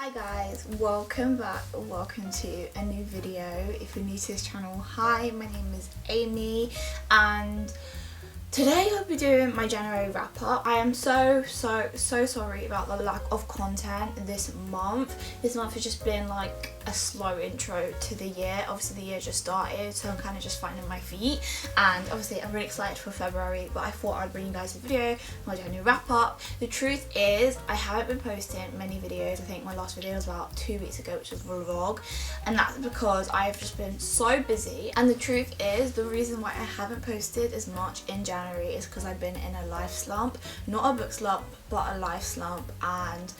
Hi guys, welcome back, welcome to a new video. If you're new to this channel, hi, my name is Amy and today I'll be doing my January wrap up. I am so sorry about the lack of content this month. This month has just been like a slow intro to the year. Obviously the year just started, so I'm kind of just finding my feet, and obviously I'm really excited for February, but I thought I'd bring you guys a video, my January wrap up. The truth is I haven't been posting many videos. I think my last video was about 2 weeks ago, which was a vlog, and that's because I've just been so busy. And the truth is the reason why I haven't posted as much in January is because I've been in a life slump, not a book slump but a life slump. And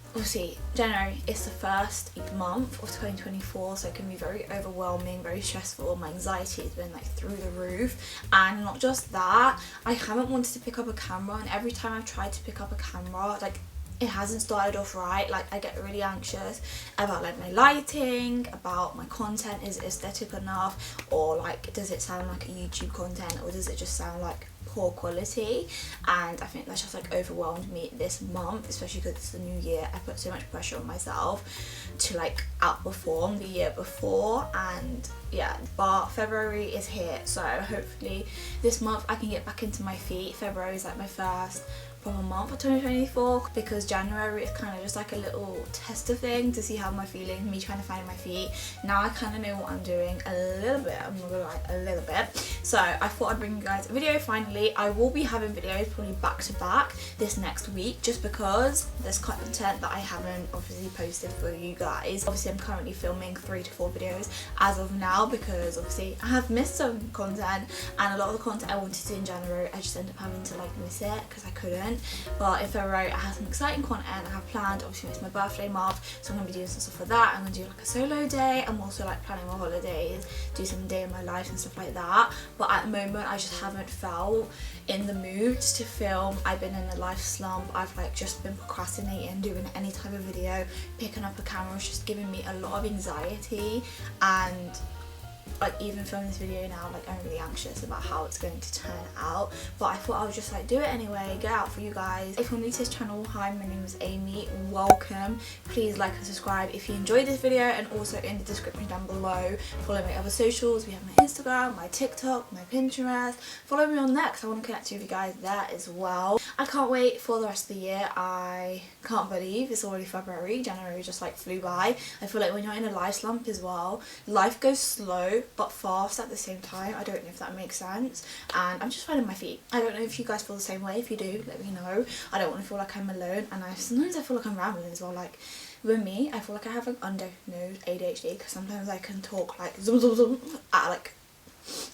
obviously January is the first month of 2024, so it can be very overwhelming, very stressful. My anxiety has been like through the roof, and not just that, I haven't wanted to pick up a camera, and every time I've tried to pick up a camera, like it hasn't started off right. Like I get really anxious about like my lighting, about my content, is it aesthetic enough, or like does it sound like a YouTube content, or does it just sound like poor quality. And I think that's just like overwhelmed me this month, especially because it's the new year. I put so much pressure on myself to like outperform the year before, and yeah, but February is here, so hopefully this month I can get back into my feet. February is like my first proper month of 2024, because January is kind of just like a little tester thing to see how am I feeling, me trying to find my feet. Now I kind of know what I'm doing a little bit, I'm not gonna lie, a little bit. So I thought I'd bring you guys a video finally. I will be having videos probably back to back this next week, just because there's content that I haven't obviously posted for you guys. Obviously I'm currently filming 3 to 4 videos as of now, because obviously I have missed some content, and a lot of the content I wanted to do in January I just ended up having to like miss it because I couldn't. But in February I have some exciting content I have planned. Obviously it's my birthday month, so I'm going to be doing some stuff for that. I'm going to do like a solo day. I'm also like planning my holidays, do some day in my life and stuff like that. But at the moment I just haven't felt in the mood to film. I've been in a life slump. I've like just been procrastinating doing any type of video. Picking up a camera is just giving me a lot of anxiety, and like even filming this video now, like I'm really anxious about how it's going to turn out. But I thought I would just like do it anyway, get out for you guys. If you're new to this channel, hi, my name is Amy, welcome. Please like and subscribe if you enjoyed this video, and also in the description down below follow my other socials. We have my Instagram, my TikTok, my Pinterest. Follow me on there because I want to connect with you guys there as well. I can't wait for the rest of the year. I can't believe it's already February. January just like flew by. I feel like when you're in a life slump as well, life goes slow but fast at the same time. I don't know if that makes sense, and I'm just finding my feet. I don't know if you guys feel the same way. If you do, let me know. I don't want to feel like I'm alone, and sometimes I feel like I'm rambling as well. Like with me, I feel like I have like undiagnosed ADHD, because sometimes I can talk like zoom zoom zoom at like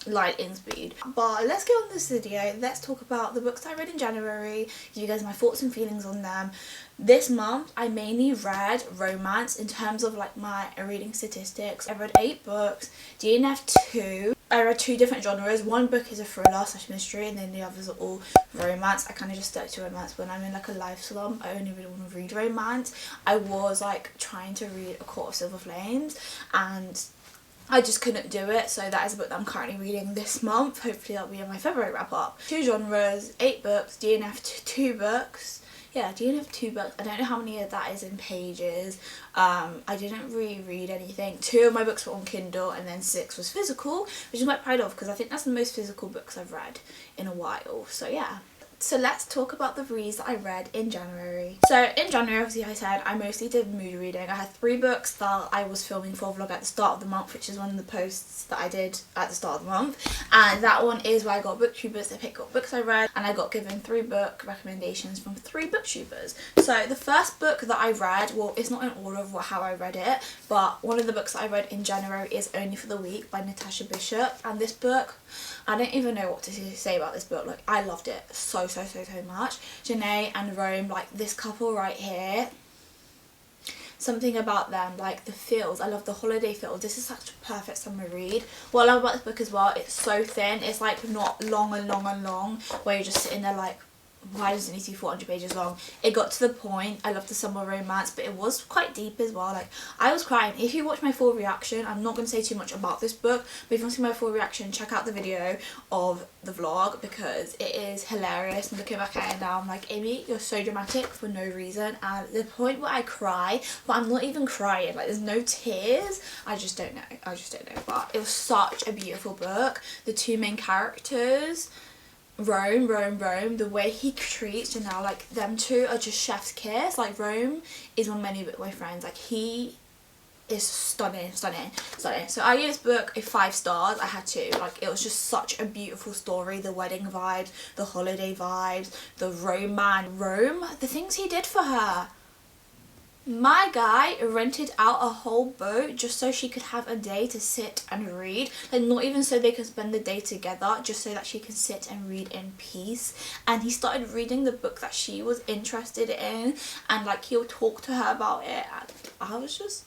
lightning speed. But let's get on this video. Let's talk about the books I read in January, give you guys my thoughts and feelings on them. This month I mainly read romance in terms of like my reading statistics. I read 8 books, DNF 2. I read 2 different genres. One book is a thriller / mystery, and then the others are all romance. I kind of just stuck to romance when I'm in like a life slump. I only really want to read romance. I was like trying to read A Court of Silver Flames, and I just couldn't do it, so that is a book that I'm currently reading this month. Hopefully that'll be in my February wrap up. 2 genres, 8 books, DNF 2 books. Yeah, DNF 2 books. I don't know how many of that is in pages. I didn't reread anything. 2 of my books were on Kindle, and then 6 was physical, which I'm quite proud of because I think that's the most physical books I've read in a while. So yeah. So let's talk about the reads that I read in January. So in January, obviously I said I mostly did mood reading. I had 3 books that I was filming for a vlog at the start of the month, which is one of the posts that I did at the start of the month. And that one is where I got booktubers. I picked up books I read, and I got given 3 book recommendations from 3 booktubers. So the first book that I read, well, it's not in order of how I read it, but one of the books that I read in January is Only for the Week by Natasha Bishop. And this book, I don't even know what to say about this book. Like I loved it so much. Janae and Rome, like this couple right here, something about them, like the feels. I love the holiday feels. This is such a perfect summer read. What I love about this book as well, it's so thin. It's like not long and long and long where you're just sitting there like why does it need to be 400 pages long? It got to the point. I love the summer romance, but it was quite deep as well. Like, I was crying. If you watch my full reaction, I'm not going to say too much about this book, but if you want to see my full reaction, check out the video of the vlog, because it is hilarious. And looking back at it now, I'm like, Amy, you're so dramatic for no reason. And the point where I cry, but I'm not even crying, like, there's no tears. I just don't know. But it was such a beautiful book. The two main characters, Rome, the way he treats Janelle, like, them two are just chef's kiss. Like, Rome is one of my new book boyfriends. Like, he is stunning. So I gave this book a 5 stars. I had to. Like, it was just such a beautiful story. The wedding vibes, the holiday vibes, the romance. Rome, the things he did for her. My guy rented out a whole boat just so she could have a day to sit and read. Like, not even so they could spend the day together, just so that she could sit and read in peace. And he started reading the book that she was interested in, and like, he'll talk to her about it. And I was just,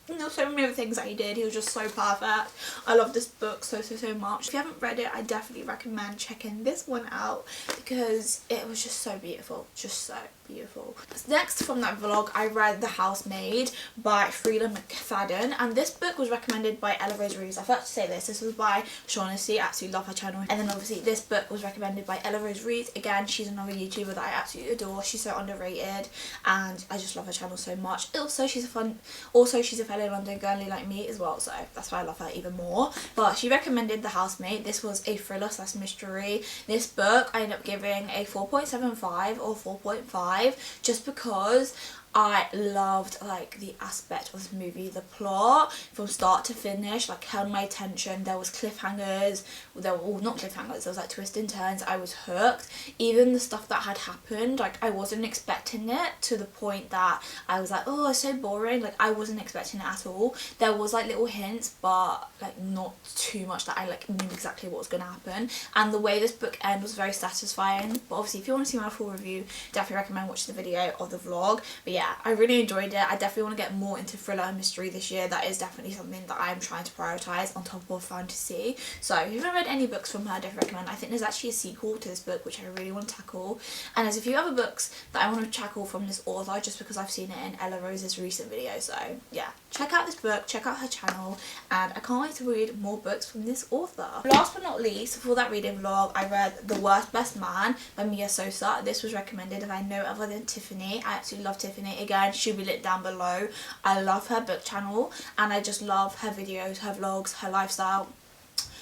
you know, so many other things that he did. He was just so perfect. I love this book so much. If you haven't read it, I definitely recommend checking this one out, because it was just so beautiful. Just so beautiful. Next from that vlog, I read The Housemaid by Frida McFadden, and this book was recommended by Ella Rose Reeves. I forgot to say this was by Shaughnessy. I absolutely love her channel. And then obviously this book was recommended by Ella Rose Reeves. Again, she's another YouTuber that I absolutely adore. She's so underrated, and I just love her channel so much. Also, she's a fellow London girlie like me as well, so that's why I love her even more. But she recommended The Housemaid. This was a thriller / mystery. This book I ended up giving a 4.75 or 4.5, just because I loved like the aspect of this movie. The plot from start to finish like held my attention. There was cliffhangers, there were, well, not cliffhangers, there was like twists and turns. I was hooked. Even the stuff that had happened, like, I wasn't expecting it, to the point that I was like, oh, it's so boring. Like, I wasn't expecting it at all. There was like little hints, but like not too much that I like knew exactly what was going to happen. And the way this book ended was very satisfying. But obviously, if you want to see my full review, definitely recommend watching the video of the vlog. But yeah, I really enjoyed it. I definitely want to get more into thriller and mystery this year. That is definitely something that I'm trying to prioritise on top of fantasy. So if you haven't read any books from her, I definitely recommend. I think there's actually a sequel to this book which I really want to tackle, and there's a few other books that I want to tackle from this author, just because I've seen it in Ella Rose's recent video. So yeah, check out this book, check out her channel, and I can't wait to read more books from this author. Last but not least, for that reading vlog, I read The Worst Best Man by Mia Sosa. This was recommended by no other than Tiffany. I absolutely love Tiffany. Again, she'll be linked down below. I love her book channel, and I just love her videos, her vlogs, her lifestyle.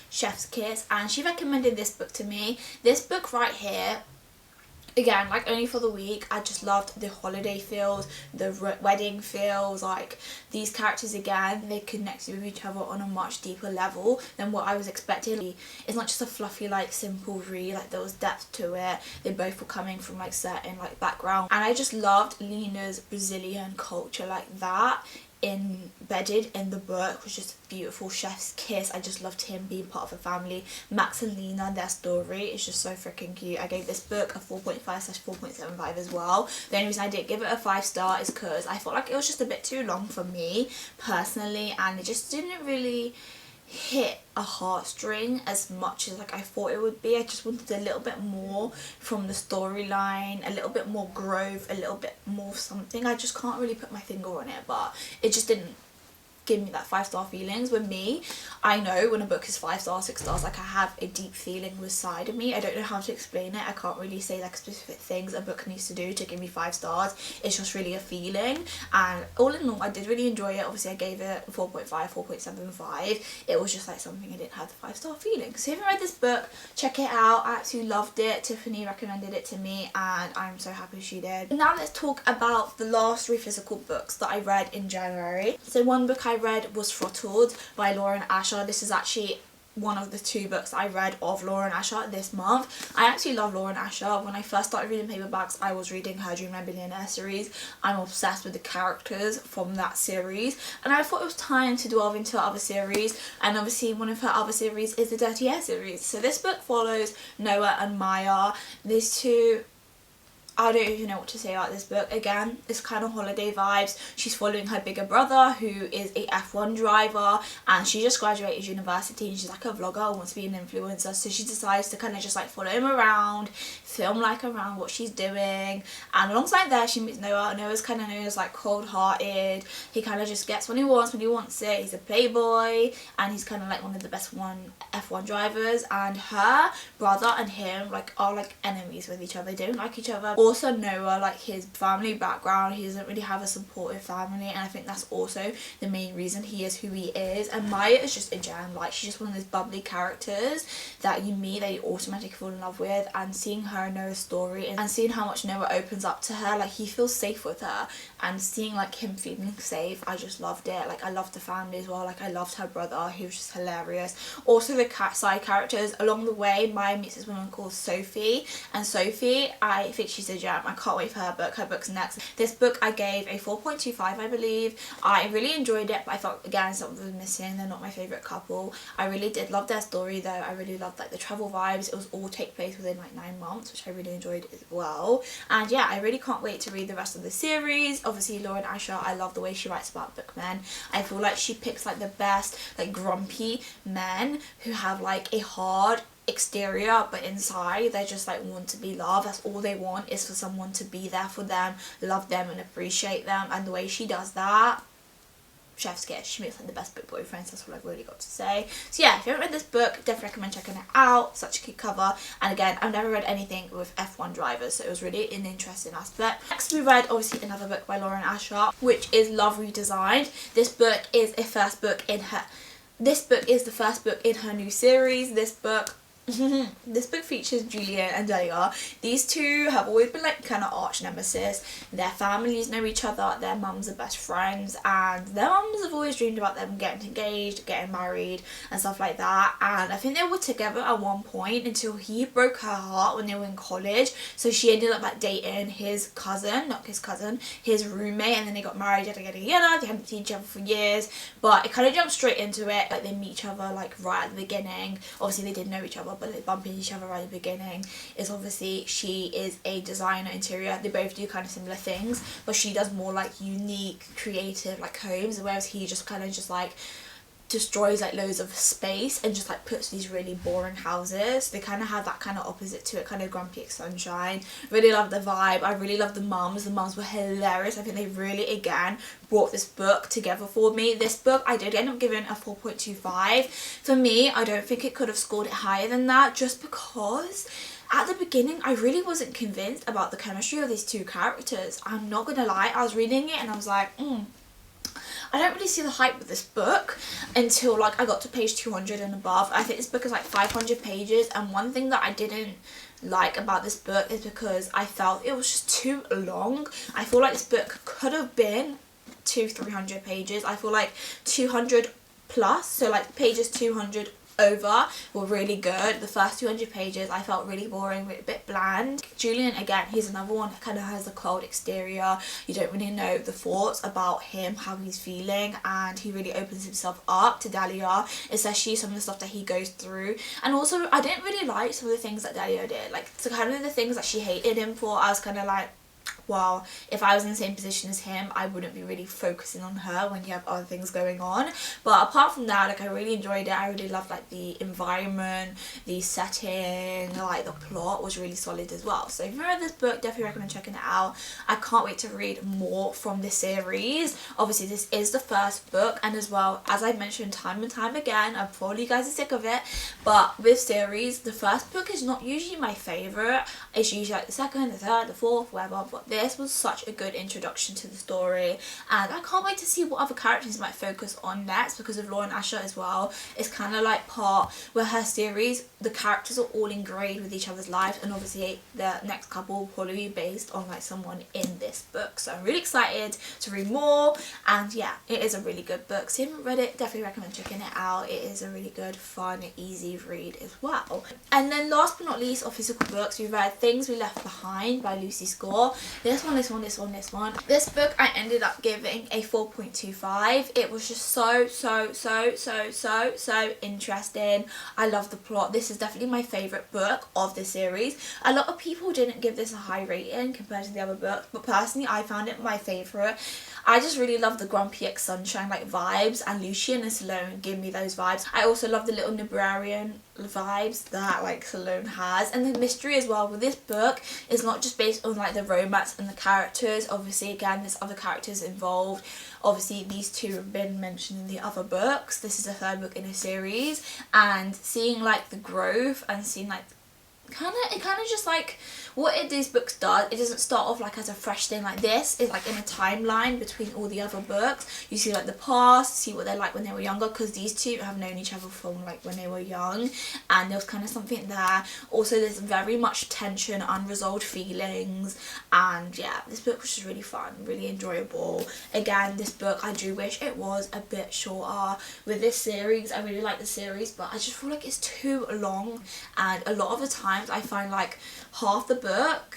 Chef's kiss. And she recommended this book to me. This book right here, again, like, only for the week, I just loved the holiday feels, the wedding feels. Like, these characters, again, they connected with each other on a much deeper level than what I was expecting. It's not just a fluffy, like, simple read. Like, there was depth to it. They both were coming from like certain like background, and I just loved Lena's Brazilian culture, like that embedded in the book was just a beautiful chef's kiss. I just loved him being part of a family. Max and Lena, their story is just so freaking cute. I gave this book a 4.5/4.75 as well. The only reason I didn't give it a 5-star is because I felt like it was just a bit too long for me personally, and it just didn't really hit a heartstring as much as like I thought it would be. I just wanted a little bit more from the storyline, a little bit more growth, a little bit more something. I just can't really put my finger on it, but it just didn't give me that 5-star feelings. With me, I know when a book is 5 stars, 6 stars, like, I have a deep feeling inside of me. I don't know how to explain it. I can't really say like specific things a book needs to do to give me 5 stars. It's just really a feeling, and all in all, I did really enjoy it. Obviously, I gave it 4.5, 4.75. It was just like something I didn't have the 5-star feeling. So if you read this book, check it out. I absolutely loved it. Tiffany recommended it to me, and I'm so happy she did. Now let's talk about the last 3 physical books that I read in January. So one book I read was Throttled by Lauren Asher. This is actually one of the 2 books I read of Lauren Asher this month. I actually love Lauren Asher. When I first started reading paperbacks, I was reading her Dreamland Billionaire series. I'm obsessed with the characters from that series, and I thought it was time to delve into her other series, and obviously one of her other series is the Dirty Air series. So this book follows Noah and Maya. These 2 I don't even know what to say about this book. Again, it's kind of holiday vibes. She's following her bigger brother, who is a F1 driver, and she just graduated university, and she's like a vlogger, wants to be an influencer, so she decides to kind of just like follow him around, film like around what she's doing. And alongside there, she meets Noah. Noah's kind of known as like cold-hearted. He kind of just gets what he wants it. He's a playboy, and he's kind of like one of the best F1 drivers, and her brother and him like are like enemies with each other. They don't like each other. Also Noah, like his family background, he doesn't really have a supportive family, and I think that's also the main reason he is who he is. And Maya is just a gem. Like, she's just one of those bubbly characters that you meet, that you automatically fall in love with. And seeing her and Noah's story, and seeing how much Noah opens up to her, like he feels safe with her, and seeing like him feeling safe, I just loved it. Like, I loved the family as well. Like, I loved her brother, he was just hilarious. Also the side characters along the way. Maya meets this woman called Sophie, and Sophie, I think she's a gem. I can't wait for her book. Her book's next. This book I gave a 4.25, I believe. I really enjoyed it, but I felt again something was missing. They're not my favourite couple. I really did love their story though. I really loved like the travel vibes. It was all take place within like 9 months, which I really enjoyed as well. And yeah, I really can't wait to read the rest of the series. Obviously Lauren Asher, I love the way she writes about bookmen. I feel like she picks like the best like grumpy men who have like a hard exterior, but inside they just like want to be loved. That's all they want, is for someone to be there for them, love them and appreciate them. And the way she does that, chef's kiss. She makes like the best book boyfriends. That's all I've really got to say. So yeah, if you haven't read this book, definitely recommend checking it out. Such a cute cover. And again, I've never read anything with F1 drivers, so it was really an interesting aspect. Next we read obviously another book by Lauren Asher, which is Love Redesigned. This book is the first book in her new series. This book features Julian and Delia. These two have always been like kind of arch nemesis. Their families know each other, their mums are best friends, and their mums have always dreamed about them getting engaged, getting married and stuff like that. And I think they were together at one point until he broke her heart when they were in college, so she ended up like dating his roommate, and then they got married, yada yada yada. They hadn't seen each other for years, but it kind of jumped straight into it. Like, they meet each other like right at the beginning. Obviously they did know each other, but they bump into each other right at the beginning. Is obviously she is a designer, interior. They both do kind of similar things, but she does more like unique, creative like homes, whereas he just kind of just like destroys like loads of space and just like puts these really boring houses. They kind of have that kind of opposite to it, kind of grumpy sunshine. Really love the vibe. I really love the mums. The mums were hilarious. I think they really again brought this book together for me. This book I did end up giving a 4.25. For me, I don't think it could have scored it higher than that, just because at the beginning I really wasn't convinced about the chemistry of these two characters. I'm not gonna lie, I was reading it and I was like, I don't really see the hype with this book until like I got to page 200 and above. I think this book is like 500 pages, and one thing that I didn't like about this book is because I felt it was just too long. I feel like this book could have been 200-300 pages. I feel like 200 plus, so like pages 200 over were really good. The first 200 pages I felt really boring, a bit bland. Julian, again, he's another one that kind of has a cold exterior. You don't really know the thoughts about him, how he's feeling, and he really opens himself up to Dahlia, especially some of the stuff that he goes through. And also, I didn't really like some of the things that Dahlia did, like so kind of the things that she hated him for. I was kind of like, well, if I was in the same position as him, I wouldn't be really focusing on her when you have other things going on. But apart from that, like, I really enjoyed it. I really loved like the environment, the setting, like the plot was really solid as well. So if you read this book, definitely recommend checking it out. I can't wait to read more from this series. Obviously this is the first book, and as well as I've mentioned time and time again, I'm probably you guys are sick of it, but with series, the first book is not usually my favourite. It's usually like the second, the third, the fourth, whatever. But this was such a good introduction to the story, and I can't wait to see what other characters might focus on next, because of Lauren Asher as well. It's kind of like part where her series, the characters are all ingrained with each other's lives, and obviously the next couple will probably be based on like someone in this book. So I'm really excited to read more, and yeah, it is a really good book. So if you haven't read it, definitely recommend checking it out. It is a really good, fun, easy read as well. And then last but not least, of physical books, we read Things We Left Behind by Lucy Score. This one. This book I ended up giving a 4.25. It was just so interesting. I love the plot. This is definitely my favourite book of the series. A lot of people didn't give this a high rating compared to the other books, but personally I found it my favourite. I just really love the Grumpy X Sunshine like vibes, and Lucian and Salome give me those vibes. I also love the little librarian vibes that like Salome has, and the mystery as well with this book is not just based on like the romance and the characters. Obviously again there's other characters involved. Obviously these two have been mentioned in the other books. This is the third book in a series, and seeing like the growth and seeing like it kind of just like what these books does, it doesn't start off like as a fresh thing. Like this is like in a timeline between all the other books. You see like the past, see what they're like when they were younger, because these two have known each other from like when they were young, and there was kind of something there. Also there's very much tension, unresolved feelings, and yeah, this book was just really fun, really enjoyable. Again, this book I do wish it was a bit shorter. With this series, I really like the series, but I just feel like it's too long, and a lot of the times I find like half the book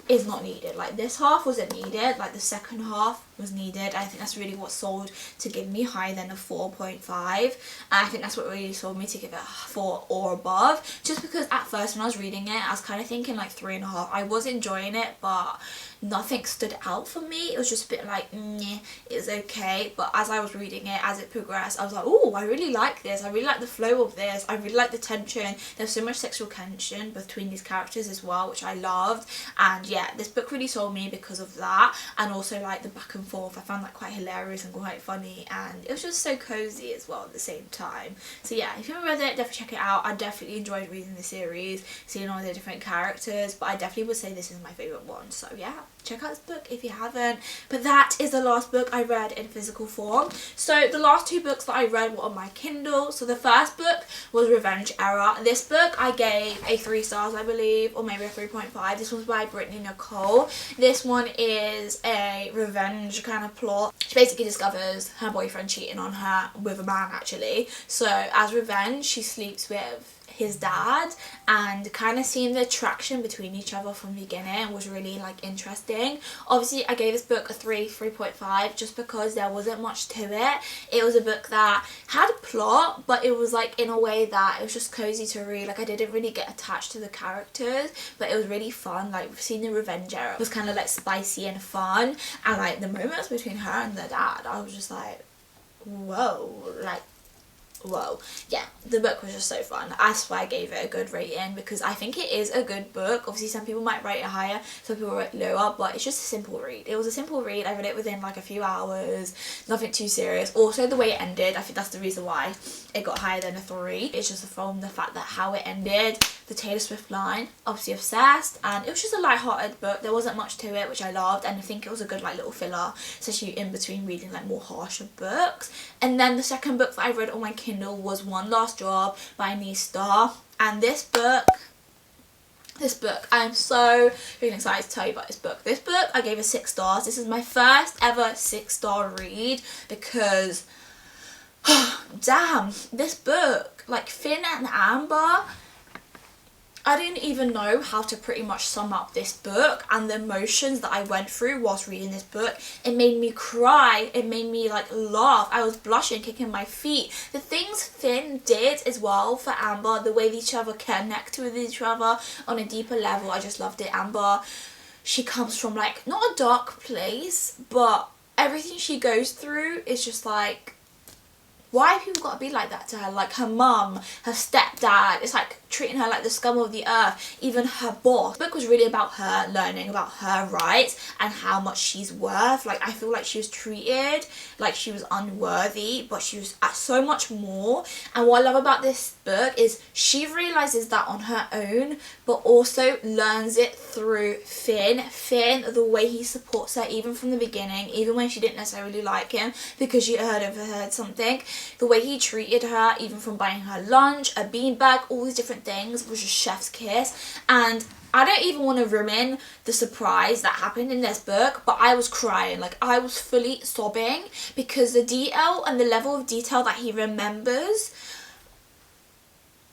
is not needed. Like this half wasn't needed, like the second half was needed. I think that's really what sold to give me higher than a 4.5, and I think that's what really sold me to give it a 4 or above, just because at first when I was reading it I was kind of thinking like 3.5. I was enjoying it, but nothing stood out for me. It was just a bit like it's okay, but as I was reading it, as it progressed, I was like, oh, I really like this, I really like the flow of this, I really like the tension. There's so much sexual tension between these characters as well, which I loved. And yeah, this book really sold me because of that, and also like the back and forth. I found that quite hilarious and quite funny, and it was just so cozy as well at the same time. So yeah, if you haven't read it, definitely check it out. I definitely enjoyed reading the series, seeing all the different characters, but I definitely would say this is my favourite one. So yeah, check out this book if you haven't. But that is the last book I read in physical form. So the last two books that I read were on my Kindle. So the first book was Revenge Era. This book I gave a 3 stars, I believe, or maybe a 3.5. This was by Brittany Nicole. This one is a revenge kind of plot. She basically discovers her boyfriend cheating on her with a man actually. So as revenge, she sleeps with his dad, and kind of seeing the attraction between each other from the beginning was really like interesting. Obviously I gave this book a 3.5 just because there wasn't much to it. It was a book that had a plot, but it was like in a way that it was just cozy to read. Like I didn't really get attached to the characters, but it was really fun. Like seeing the revenge era was kind of like spicy and fun, and like the moments between her and the dad, I was just like, whoa, like whoa. Yeah, the book was just so fun. That's why I gave it a good rating, because I think it is a good book. Obviously some people might rate it higher, some people rate it lower, but it's just a simple read. It was a simple read. I read it within like a few hours, nothing too serious. Also the way it ended, I think that's the reason why it got higher than a 3. It's just from the fact that how it ended, the Taylor Swift line, obviously obsessed, and it was just a light-hearted book. There wasn't much to it, which I loved, and I think it was a good like little filler, especially in between reading like more harsher books. And then the second book that I read on my Kindle was One Last Job by Star, and this book I am so really excited to tell you about this book. This book I gave a 6 stars. This is my first ever 6-star read, because damn, this book, like Finn and Amber, I didn't even know how to pretty much sum up this book and the emotions that I went through whilst reading this book. It made me cry, it made me like laugh, I was blushing, kicking my feet. The things Finn did as well for Amber, the way each other connect with each other on a deeper level, I just loved it. Amber, she comes from like not a dark place, but everything she goes through is just like, why have people got to be like that to her? Like her mum, her stepdad, it's like treating her like the scum of the earth, even her boss. The book was really about her learning about her rights and how much she's worth. Like I feel like she was treated like she was unworthy, but she was at so much more. And what I love about this book is she realises that on her own, but also learns it through Finn. Finn, the way he supports her even from the beginning, even when she didn't necessarily like him because she overheard something. The way he treated her, even from buying her lunch, a beanbag, all these different things, was just chef's kiss. And I don't even want to ruin the surprise that happened in this book, but I was crying. Like I was fully sobbing because the detail and the level of detail that he remembers,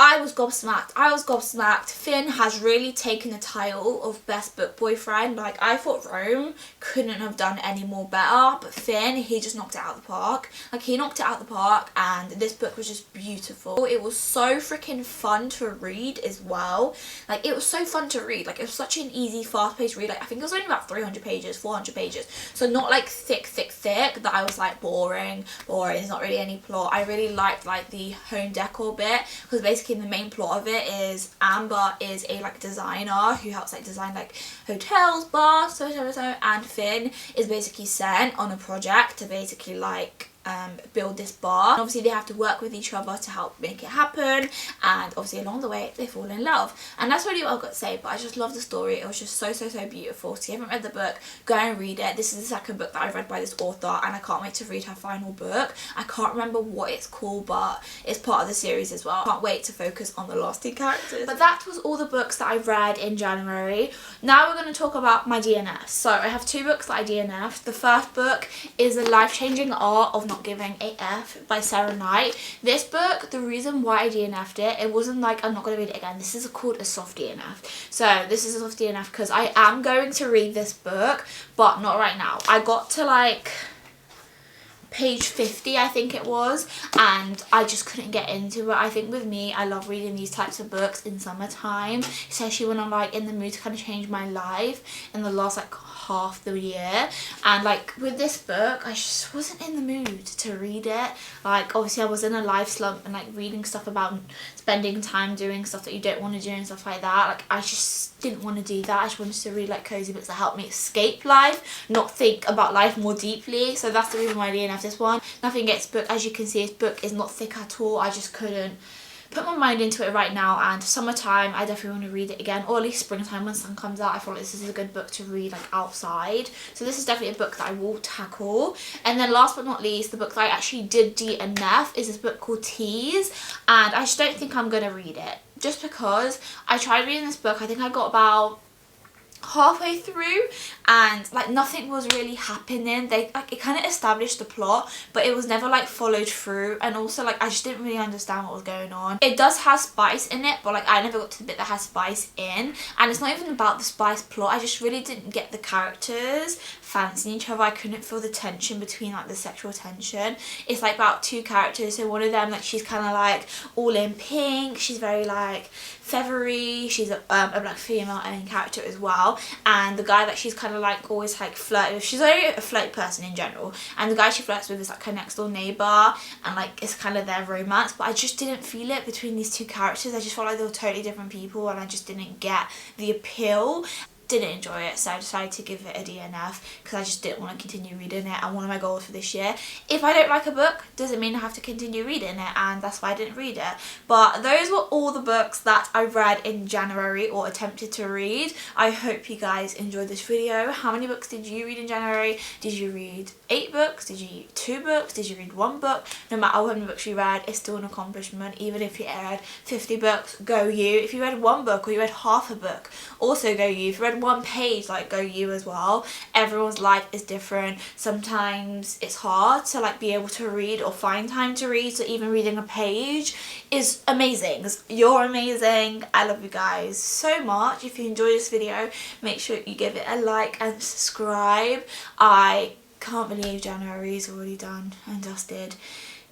I was gobsmacked. Finn has really taken the title of best book boyfriend. Like, I thought Rome couldn't have done any more better, but Finn, he just knocked it out of the park. Like, he knocked it out of the park, and this book was just beautiful. It was so freaking fun to read as well. Like, it was so fun to read. Like, it was such an easy, fast-paced read. Like, I think it was only about 300 pages, 400 pages. So not like thick that I was like boring, there's not really any plot. I really liked like the home decor bit, because basically the main plot of it is Amber is a like designer who helps like design like hotels, bars, so, and Finn is basically sent on a project to basically like build this bar. And obviously they have to work with each other to help make it happen, and obviously along the way they fall in love, and that's really what I've got to say. But I just love the story. It was just so beautiful. So if you haven't read the book, go and read it. This is the second book that I've read by this author, and I can't wait to read her final book. I can't remember what it's called, but it's part of the series as well. Can't wait to focus on the last two characters. But that was all the books that I've read in January. Now we're going to talk about my DNF. So I have two books that I DNF'd. The first book is The Life-Changing Art of Not Giving a F by Sarah Knight. This book, the reason why I DNF'd it, it wasn't like I'm not going to read it again. This is called a soft DNF. So this is a soft DNF because I am going to read this book, but not right now. I got to like page 50 I think it was, and I just couldn't get into it. I think with me, I love reading these types of books in summertime, especially when I'm like in the mood to kind of change my life in the last like half the year. And like with this book, I just wasn't in the mood to read it. Like obviously I was in a life slump, and like reading stuff about spending time doing stuff that you don't want to do and stuff like that, like I just didn't want to do that. I just wanted to read like cozy books that help me escape life, not think about life more deeply. So that's the reason why I DNF this one. Nothing against book. As you can see, this book is not thick at all. I just couldn't put my mind into it right now, and summertime I definitely want to read it again, or at least springtime when sun comes out. I feel like this is a good book to read like outside, so this is definitely a book that I will tackle. And then last but not least, the book that I actually did DNF is this book called Tease, and I just don't think I'm going to read it, just because I tried reading this book. I think I got about halfway through and like nothing was really happening. They like, it kind of established the plot, but it was never like followed through, and also like I just didn't really understand what was going on. It does have spice in it, but like I never got to the bit that has spice in, and it's not even about the spice plot. I just really didn't get the characters fancying each other. I couldn't feel the tension between like the sexual tension. It's like about two characters. So one of them, like she's kind of like all in pink, she's very like feathery, she's a black female main character as well, and the guy that she's kind of like always like flirting with, she's already a flirty person in general, and the guy she flirts with is like her next door neighbour, and like it's kind of their romance. But I just didn't feel it between these two characters. I just felt like they were totally different people, and I just didn't get the appeal. Didn't enjoy it, so I decided to give it a DNF because I just didn't want to continue reading it. And one of my goals for this year, if I don't like a book, doesn't mean I have to continue reading it, and that's why I didn't read it. But those were all the books that I read in January or attempted to read. I hope you guys enjoyed this video. How many books did you read in January? Did you read 8 books? Did you read 2 books? Did you read 1 book? No matter how many books you read, it's still an accomplishment. Even if you read 50 books, go you. If you read 1 book or you read half a book, also go you. If you read 1 page, like go you as well. Everyone's life is different. Sometimes it's hard to like be able to read or find time to read, so even reading a page is amazing. You're amazing. I love you guys so much. If you enjoyed this video, make sure you give it a like and subscribe. I can't believe January is already done and dusted.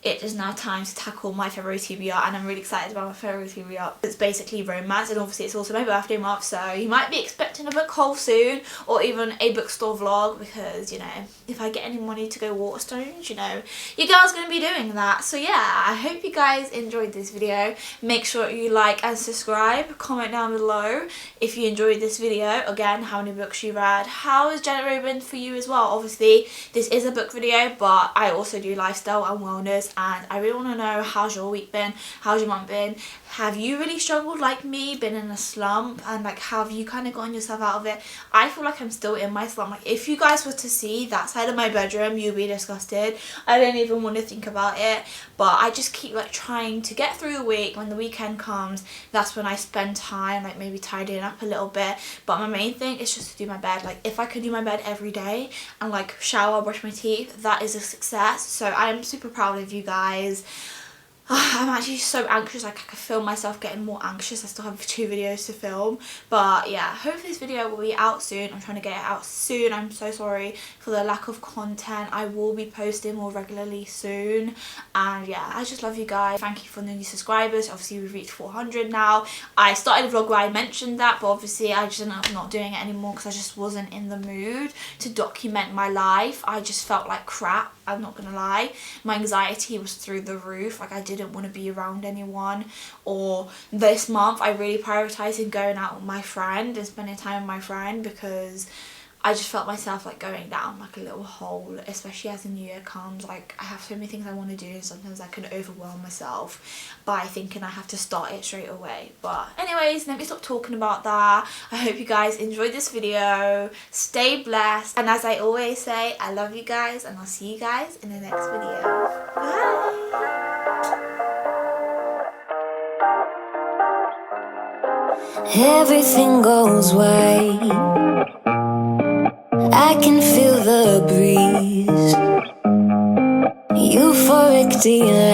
It is now time to tackle my February TBR, and I'm really excited about my February TBR. It's basically romance, and obviously it's also my birthday month, so you might be expecting a book haul soon, or even a bookstore vlog, because, you know, if I get any money to go Waterstones, you know, your girl's going to be doing that. So yeah, I hope you guys enjoyed this video. Make sure you like and subscribe. Comment down below if you enjoyed this video. Again, how many books you read. How has January been for you as well? Obviously, this is a book video, but I also do lifestyle and wellness, and I really want to know, how's your week been? How's your month been? Have you really struggled like me, been in a slump, and like have you kind of gotten yourself out of it? I feel like I'm still in my slump. Like if you guys were to see that side of my bedroom, you'd be disgusted. I don't even want to think about it, but I just keep like trying to get through the week. When the weekend comes, that's when I spend time like maybe tidying up a little bit. But my main thing is just to do my bed. Like if I could do my bed every day and like shower, brush my teeth, that is a success. So I am super proud of you guys. I'm actually so anxious, like I can feel myself getting more anxious. I still have 2 videos to film, but yeah, hopefully this video will be out soon. I'm trying to get it out soon. I'm so sorry for the lack of content. I will be posting more regularly soon, and yeah, I just love you guys. Thank you for the new subscribers. Obviously we've reached 400 now. I started a vlog where I mentioned that, but obviously I just ended up not doing it anymore because I just wasn't in the mood to document my life. I just felt like crap, I'm not gonna lie. My anxiety was through the roof. Like I didn't want to be around anyone. Or this month I really prioritized going out with my friend and spending time with my friend, because I just felt myself like going down like a little hole, especially as the new year comes. Like I have so many things I want to do, and sometimes I can overwhelm myself by thinking I have to start it straight away. But anyways, let me stop talking about that. I hope you guys enjoyed this video. Stay blessed, and as I always say, I love you guys, and I'll see you guys in the next video. Bye. Everything goes white. I can feel the breeze. Euphoric delight.